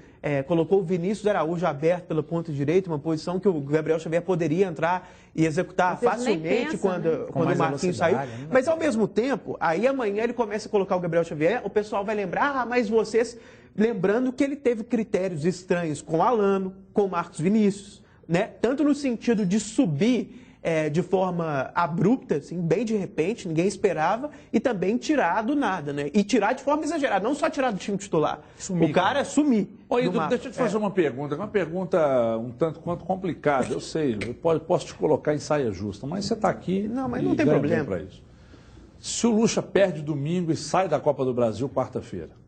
colocou o Vinícius Araújo aberto pela ponta direita, uma posição que o Gabriel Xavier poderia entrar e executar facilmente quando o Marquinhos saiu. Né? Mas, ao mesmo tempo, aí amanhã ele começa a colocar o Gabriel Xavier, o pessoal vai lembrar, mas vocês... Lembrando que ele teve critérios estranhos com o Alano, com o Marcos Vinícius, né? Tanto no sentido de subir de forma abrupta, assim, bem de repente, ninguém esperava, e também tirar do nada, né? E tirar de forma exagerada, não só tirar do time titular. O cara é sumir. Oi, deixa eu te fazer uma pergunta um tanto quanto complicada. Eu sei, eu posso te colocar em saia justa, mas você está aqui. Não, mas não tem problema para isso. Se o Lucha perde domingo e sai da Copa do Brasil quarta-feira.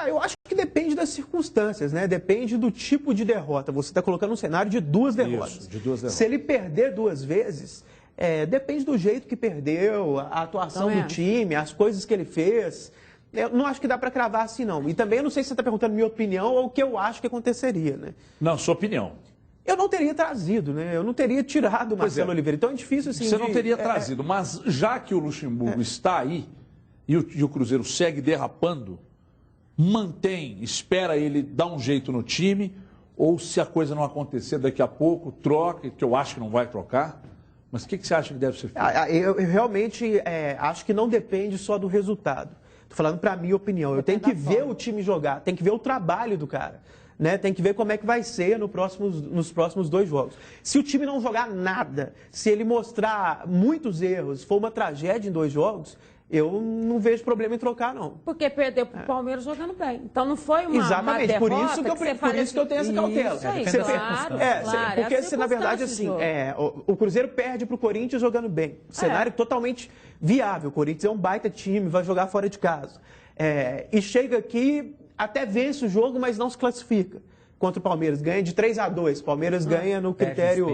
Eu acho que depende das circunstâncias, né? Depende do tipo de derrota. Você está colocando um cenário de duas derrotas. Isso, de duas derrotas. Se ele perder 2 vezes, depende do jeito que perdeu, a atuação do time, as coisas que ele fez. Eu não acho que dá para cravar assim, não. E também eu não sei se você está perguntando minha opinião ou o que eu acho que aconteceria, né? Não, sua opinião. Eu não teria trazido, né? Eu não teria tirado o Marcelo Oliveira. Então é difícil assim. Você não teria trazido, mas já que o Luxemburgo está aí e o Cruzeiro segue derrapando, mantém, espera ele dar um jeito no time, ou se a coisa não acontecer daqui a pouco, troca, que eu acho que não vai trocar. Mas o que você acha que deve ser feito? Eu realmente acho que não depende só do resultado. Estou falando para a minha opinião. Eu tenho que ver o time jogar, tem que ver o trabalho do cara. Né? Tem que ver como é que vai ser nos próximos 2 jogos. Se o time não jogar nada, se ele mostrar muitos erros, for uma tragédia em 2 jogos, eu não vejo problema em trocar, não. Porque perdeu para o Palmeiras jogando bem. Então não foi uma Exatamente, derrota por isso que eu tenho essa cautela. Porque, na verdade, assim, o Cruzeiro perde para o Corinthians jogando bem. Cenário totalmente viável. O Corinthians é um baita time, vai jogar fora de casa. E chega aqui, até vence o jogo, mas não se classifica. Contra o Palmeiras, ganha de 3-2. Palmeiras ganha no critério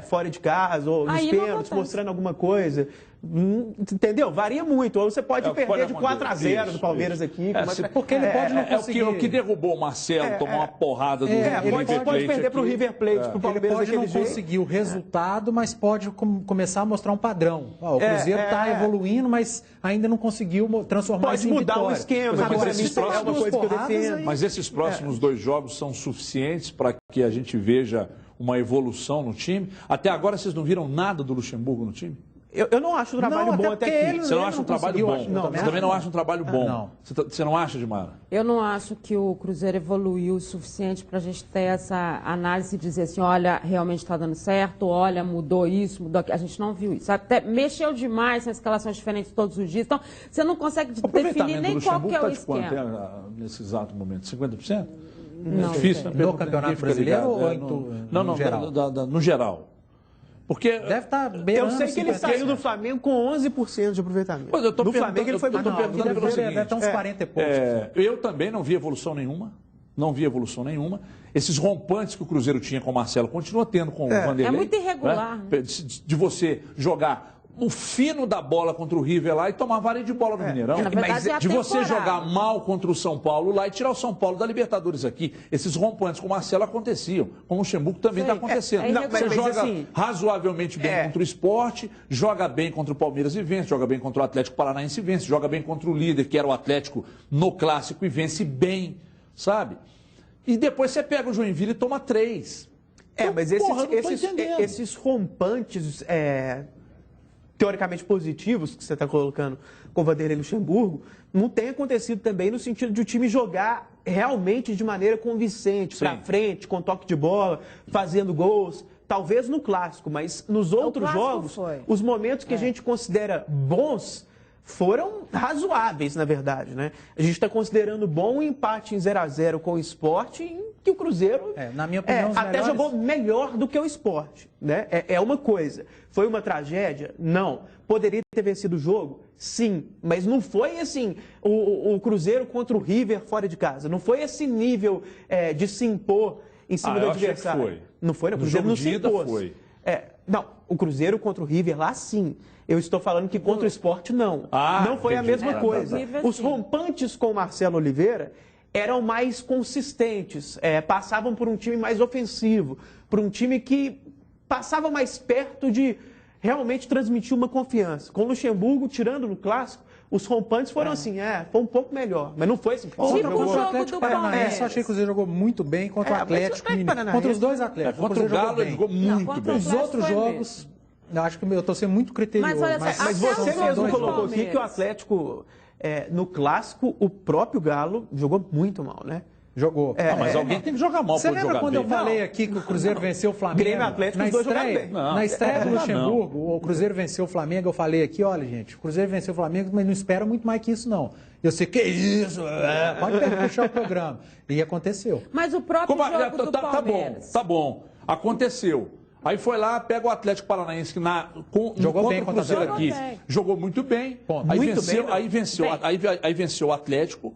fora de casa, ou nos pênaltis, mostrando alguma coisa. Entendeu? Varia muito. Ou você pode perder de 4-0 do Palmeiras aqui. Porque ele pode não conseguir. O que derrubou o Marcelo, tomou uma porrada do River Plate. Pode perder para o River Plate, para o Palmeiras. Ele pode não conseguir o resultado, mas pode começar a mostrar um padrão. O Cruzeiro está evoluindo, mas ainda não conseguiu transformar isso em vitória. Pode mudar o esquema. Mas esses próximos 2 jogos são suficientes para que a gente veja uma evolução no time? Até agora vocês não viram nada do Luxemburgo no time? Eu não acho o trabalho bom até aqui. Você não acha um trabalho bom? Você também não acha um trabalho bom? Você não acha, Dimara? Eu não acho que o Cruzeiro evoluiu o suficiente para a gente ter essa análise e dizer assim, olha, realmente está dando certo, olha, mudou isso, mudou aquilo. A gente não viu isso. Até mexeu demais em escalações diferentes todos os dias. Então, você não consegue definir nem qual que é o esquema. Nesse exato momento? 50%? Não. É difícil, né? No Campeonato Brasileiro ou no geral? No geral. Porque deve estar bem. Eu sei que ele saiu do Flamengo com 11% de aproveitamento. Pois eu tô do Flamengo ele foi muito perguntando pelo seguinte, deve estar uns 40 e poucos. Eu também não vi evolução nenhuma. Não vi evolução nenhuma. Esses rompantes que o Cruzeiro tinha com o Marcelo continua tendo com o Vanderlei. É muito irregular. Né? De você jogar o fino da bola contra o River lá e tomar varia de bola no Mineirão. Mas de você jogar mal contra o São Paulo lá e tirar o São Paulo da Libertadores aqui. Esses rompantes com o Marcelo aconteciam. Com o Luxemburgo também está acontecendo. Você joga razoavelmente bem contra o Sport, joga bem contra o Palmeiras e vence, joga bem contra o Atlético Paranaense e vence, joga bem contra o líder, que era o Atlético, no Clássico e vence bem, sabe? E depois você pega o Joinville e toma 3. Então, mas esses rompantes... teoricamente positivos que você está colocando com o Vanderlei Luxemburgo, não tem acontecido também no sentido de o time jogar realmente de maneira convincente, para frente, com toque de bola, fazendo gols. Talvez no Clássico, mas nos outros jogos, os momentos que a gente considera bons foram razoáveis, na verdade, né? A gente está considerando bom o empate em 0-0 com o Sport, em que o Cruzeiro, na minha opinião, até jogou melhor do que o Sport, né? É uma coisa. Foi uma tragédia? Não. Poderia ter vencido o jogo? Sim. Mas não foi assim, o Cruzeiro contra o River fora de casa. Não foi esse nível de se impor em cima do adversário. Foi. Não foi, não. O Cruzeiro não se impôs. Foi. Não, o Cruzeiro contra o River lá sim. Eu estou falando que contra o Sport não. Não foi a mesma coisa. Os rompantes com o Marcelo Oliveira eram mais consistentes, passavam por um time mais ofensivo, por um time que passava mais perto de realmente transmitir uma confiança. Com o Luxemburgo, tirando no Clássico, os rompantes foram assim, foi um pouco melhor, mas não foi assim. Contra o Atlético Paranaense, eu achei que o Cruzeiro jogou muito bem contra o Atlético Mineiro. Contra os dois Atléticos. Contra o Galo ele jogou muito bem. Os outros jogos, eu acho que eu estou sendo muito criterioso. Mas você mesmo colocou aqui que o Atlético, no Clássico, o próprio Galo jogou muito mal, né? Jogou. Mas alguém tem que jogar mal. Você lembra quando eu falei aqui que o Cruzeiro venceu o Flamengo? Grêmio Atlético, os dois jogaram bem. Na estreia do Luxemburgo, o Cruzeiro venceu o Flamengo. Eu falei aqui, olha, gente, o Cruzeiro venceu o Flamengo, mas não espera muito mais que isso, não. Eu sei, que isso? Pode puxar o programa. E aconteceu. Mas o próprio jogo do Palmeiras. Tá bom. Aconteceu. Aí foi lá, pega o Atlético Paranaense, que jogou bem contra o Cruzeiro aqui. Jogou muito bem. Aí venceu o Atlético,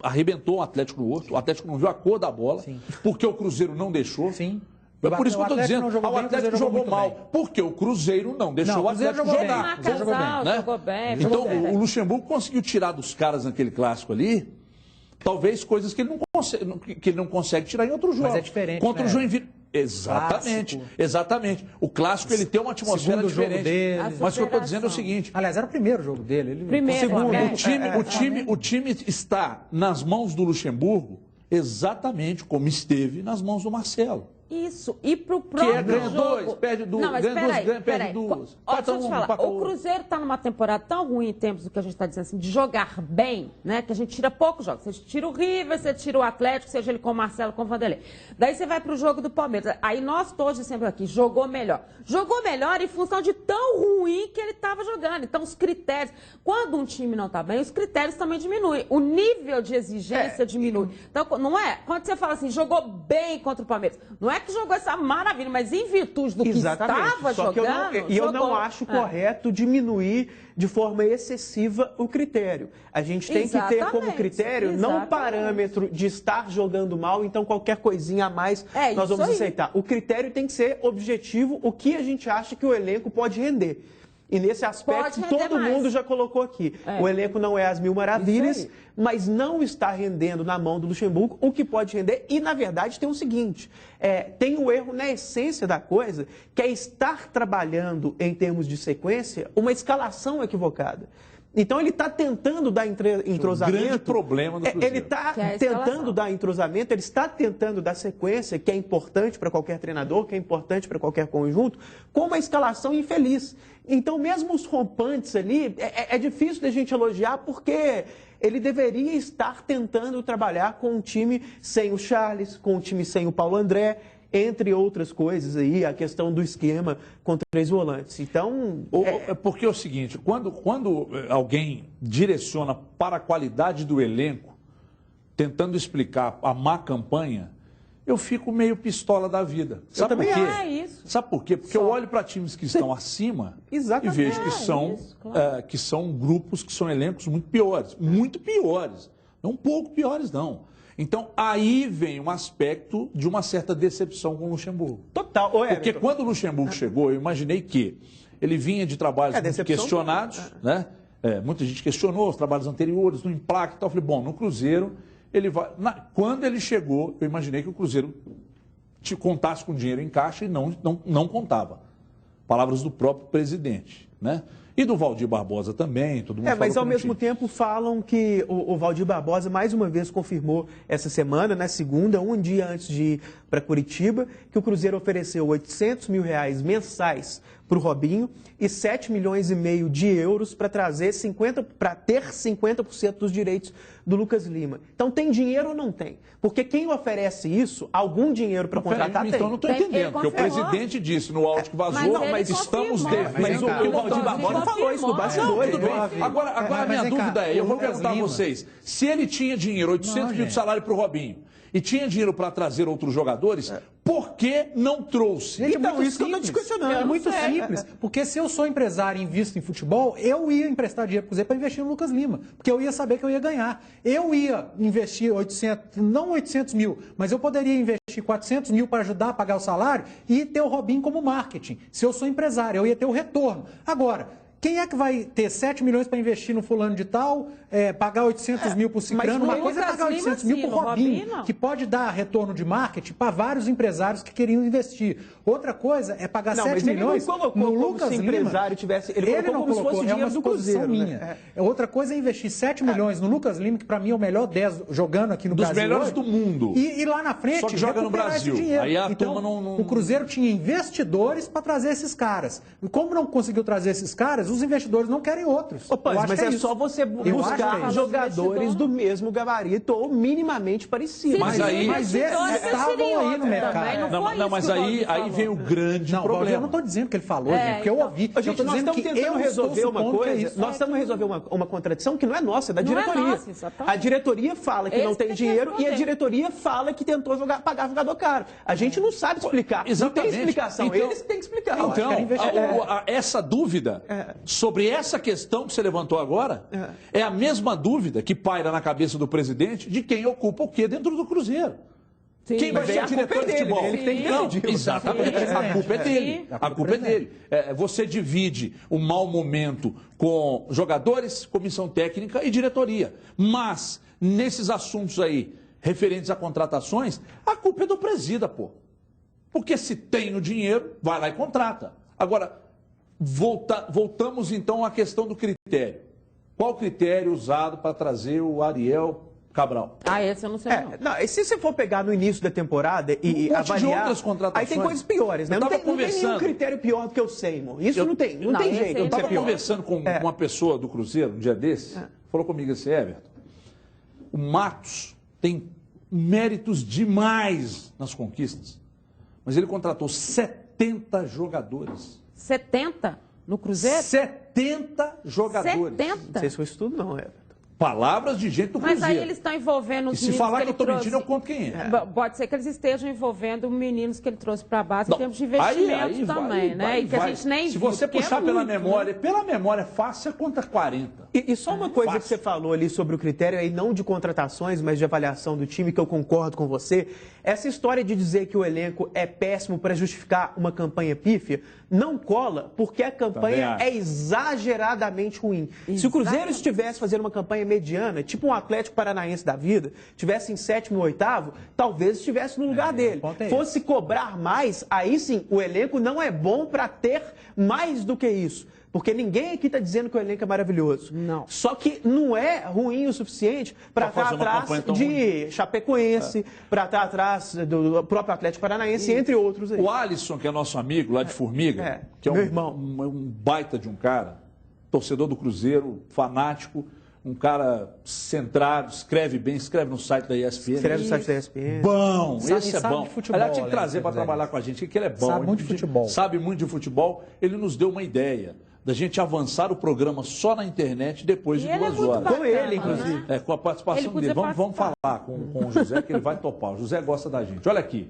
arrebentou o Atlético no outro. O Atlético não viu a cor da bola, porque o Cruzeiro não deixou. Sim. É por isso que eu estou dizendo, o Atlético jogou mal, porque o Cruzeiro não deixou o Atlético jogar. Jogou bem. Então, o Luxemburgo conseguiu tirar dos caras naquele clássico ali, talvez coisas que ele não consegue tirar em outro jogo. Mas é diferente, contra né? o Joinville. Exatamente. O clássico ele tem uma atmosfera diferente. Mas o que eu estou dizendo é o seguinte. Aliás, era o primeiro jogo dele. O time está nas mãos do Luxemburgo exatamente como esteve nas mãos do Marcelo. Isso. E pro próprio ganha jogo... dois, perde duas, não, mas perde duas. Deixa eu te falar, o Cruzeiro está numa temporada tão ruim em termos do que a gente está dizendo assim, de jogar bem, né? Que a gente tira poucos jogos. Você tira o River, você tira o Atlético, seja ele com o Marcelo, com o Vanderlei. Daí você vai pro jogo do Palmeiras. Aí nós todos sempre aqui, jogou melhor. Jogou melhor em função de tão ruim que ele estava jogando. Então os critérios... Quando um time não está bem, os critérios também diminuem. O nível de exigência diminui. Então, não é? Quando você fala assim, jogou bem contra o Palmeiras, não é que jogou essa maravilha, mas em virtude do que estava jogando... Eu não acho correto diminuir de forma excessiva o critério. A gente tem que ter como critério não um parâmetro de estar jogando mal, então qualquer coisinha a mais nós vamos aceitar. O critério tem que ser objetivo, o que a gente acha que o elenco pode render. E nesse aspecto, todo mundo já colocou aqui. O elenco não é as mil maravilhas, mas não está rendendo na mão do Luxemburgo o que pode render. E, na verdade, tem o seguinte, tem o erro na essência da coisa, que é estar trabalhando, em termos de sequência, uma escalação equivocada. Então, ele está tentando dar entrosamento. O grande problema do Cruzeiro. Ele está tentando dar entrosamento, ele está tentando dar sequência, que é importante para qualquer treinador, que é importante para qualquer conjunto, com uma escalação infeliz. Então, mesmo os rompantes ali, é difícil da gente elogiar, porque ele deveria estar tentando trabalhar com um time sem o Charles, com um time sem o Paulo André, entre outras coisas aí, a questão do esquema com 3 volantes. Então... Porque é o seguinte, quando alguém direciona para a qualidade do elenco, tentando explicar a má campanha, eu fico meio pistola da vida. Sabe por quê? Sabe por quê? Porque eu olho para times que estão acima e vejo que são grupos, que são elencos muito piores. Muito piores. Não um pouco piores, não. Então, aí vem um aspecto de uma certa decepção com o Luxemburgo. Total. Porque quando o Luxemburgo chegou, eu imaginei que ele vinha de trabalhos muito questionados, né? Muita gente questionou os trabalhos anteriores, no Implac e tal. Eu falei, bom, no Cruzeiro, ele vai... Quando ele chegou, eu imaginei que o Cruzeiro te contasse com dinheiro em caixa e não contava. Palavras do próprio presidente, né? E do Valdir Barbosa também, todo mundo mas ao mesmo tempo falam que o Valdir Barbosa mais uma vez confirmou essa semana, na segunda, um dia antes de ir para Curitiba, que o Cruzeiro ofereceu R$800 mil mensais para o Robinho e 7,5 milhões de euros para ter 50% dos direitos do Lucas Lima. Então tem dinheiro ou não tem? Porque quem oferece isso, algum dinheiro para contratar tem. Então não estou entendendo, porque o presidente disse no áudio que vazou, mas estamos devendo. Mas o Valdir Barbosa falou isso no bastidor. Agora a minha dúvida é, eu vou perguntar a vocês, se ele tinha dinheiro, 800 mil de salário para o Robinho, e tinha dinheiro para trazer outros jogadores, por que não trouxe? Então, isso que eu estou te questionando. É muito simples. Porque se eu sou empresário e invisto em futebol, eu ia emprestar dinheiro para o Cruzeiro para investir no Lucas Lima. Porque eu ia saber que eu ia ganhar. Eu ia investir 800 mil, mas eu poderia investir 400 mil para ajudar a pagar o salário e ter o Robinho como marketing. Se eu sou empresário, eu ia ter o retorno. Agora, quem é que vai ter 7 milhões para investir no fulano de tal, pagar 800 mil pro Cicrano, uma coisa é pagar 800 mil pro Robinho, que pode dar retorno de marketing para vários empresários que queriam investir. Outra coisa é pagar 7 milhões no Lucas Lima. Empresário tivesse, ele colocou como se fosse dinheiro do Cruzeiro, minha. Outra coisa é investir 7 milhões no Lucas Lima, que para mim é o melhor 10 jogando aqui no Brasil. Dos melhores do mundo. E lá na frente, só que joga no Brasil. Aí a turma não... O Cruzeiro tinha investidores para trazer esses caras. E como não conseguiu trazer esses caras, os investidores não querem outros. Mas é só você buscar jogadores do mesmo gabarito ou minimamente parecidos. Mas aí... Mas eles estavam aí no mercado. Não, mas aí vem o grande problema. Eu não estou dizendo que ele falou, gente, porque eu ouvi. Nós estamos tentando resolver uma coisa. Nós estamos resolver uma contradição que não é nossa, é da diretoria. A diretoria fala que não tem dinheiro e a diretoria fala que tentou pagar jogador caro. A gente não sabe explicar. Não tem explicação. Eles têm que explicar. Então, essa dúvida sobre essa questão que você levantou agora é a mesma dúvida que paira na cabeça do presidente de quem ocupa o quê dentro do Cruzeiro. Sim, quem vai ser o diretor de futebol? Ele tem que decidir. Exatamente. A culpa é dele. A culpa é dele. Você divide o mau momento com jogadores, comissão técnica e diretoria. Mas, nesses assuntos aí, referentes a contratações, a culpa é do presida, pô. Porque se tem o dinheiro, vai lá e contrata. Agora, voltamos então à questão do critério. Qual o critério usado para trazer o Ariel Cabral? Esse eu não sei não. Se você for pegar no início da temporada e avaliar, outras contratações. Aí tem coisas piores, né? Não tem nenhum critério pior do que o Seymour. Isso não tem jeito de ser pior. Eu estava conversando com uma pessoa do Cruzeiro, um dia desses, falou comigo assim, Everton, o Matos tem méritos demais nas conquistas, mas ele contratou 70 jogadores. 70? No Cruzeiro? 70 jogadores. 70? Não sei se foi isso tudo não, Everton. Palavras de gente do Cruzeiro. Mas aí eles estão envolvendo os meninos. E se falar que eu estou mentindo, eu conto quem é. Pode ser que eles estejam envolvendo meninos que ele trouxe para a base em termos de investimento também, né? E que a gente nem viu. Se você puxar pela memória fácil, você conta 40. E só uma coisa que você falou ali sobre o critério aí, não de contratações, mas de avaliação do time, que eu concordo com você. Essa história de dizer que o elenco é péssimo para justificar uma campanha pífia, não cola, porque a campanha é exageradamente ruim. Se o Cruzeiro estivesse fazendo uma campanha mediana, tipo um Atlético Paranaense da vida, estivesse em 7º ou 8º, talvez estivesse no lugar dele. Fosse cobrar mais, aí sim, o elenco não é bom para ter mais do que isso. Porque ninguém aqui está dizendo que o elenco é maravilhoso. Não. Só que não é ruim o suficiente para estar atrás de Chapecoense, para estar atrás do próprio Atlético Paranaense, entre outros aí. O Alisson, que é nosso amigo lá de Formiga, que é meu irmão. Um baita de um cara, torcedor do Cruzeiro, fanático, um cara centrado, escreve bem, escreve no site da ESPN. Escreve no site da ESPN. Bom, esse é bom. Aliás, tinha que trazer para trabalhar com a gente, que ele é bom. Sabe muito de futebol. Sabe muito de futebol. Ele nos deu uma ideia da gente avançar o programa só na internet depois de 2 horas. Com ele, inclusive. Com a participação dele. Vamos falar com o José, que ele vai topar. O José gosta da gente. Olha aqui.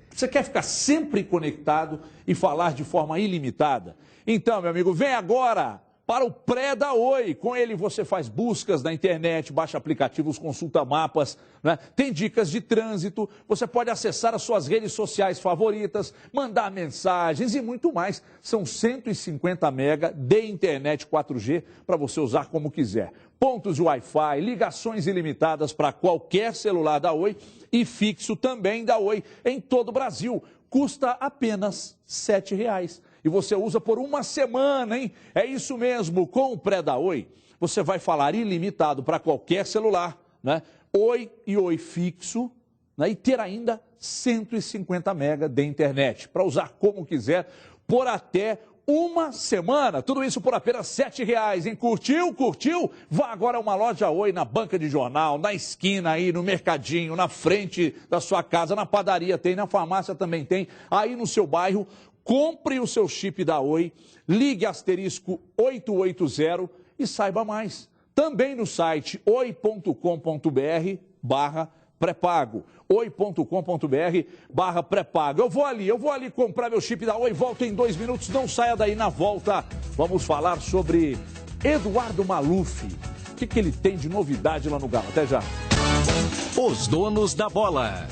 Você quer ficar sempre conectado e falar de forma ilimitada? Então, meu amigo, vem agora para o Pré da Oi. Com ele você faz buscas na internet, baixa aplicativos, consulta mapas, né? Tem dicas de trânsito, você pode acessar as suas redes sociais favoritas, mandar mensagens e muito mais. São 150 mega de internet 4G para você usar como quiser. Pontos de Wi-Fi, ligações ilimitadas para qualquer celular da Oi e fixo também da Oi em todo o Brasil. Custa apenas R$ 7,00. E você usa por 1 semana, hein? É isso mesmo, com o Pré da Oi, você vai falar ilimitado para qualquer celular, né? Oi e Oi fixo, né? E ter ainda 150 mega de internet, para usar como quiser, por até 1 semana. Tudo isso por apenas R$ 7,00, hein? Curtiu? Curtiu? Vá agora a uma loja Oi, na banca de jornal, na esquina aí, no mercadinho, na frente da sua casa, na padaria tem, na farmácia também tem, aí no seu bairro. Compre o seu chip da Oi, ligue asterisco 880 e saiba mais. Também no site oi.com.br/pré-pago. oi.com.br/pré-pago. Eu vou ali comprar meu chip da Oi, volto em 2 minutos, não saia daí. Na volta, vamos falar sobre Eduardo Maluf. O que ele tem de novidade lá no Galo? Até já. Os donos da bola.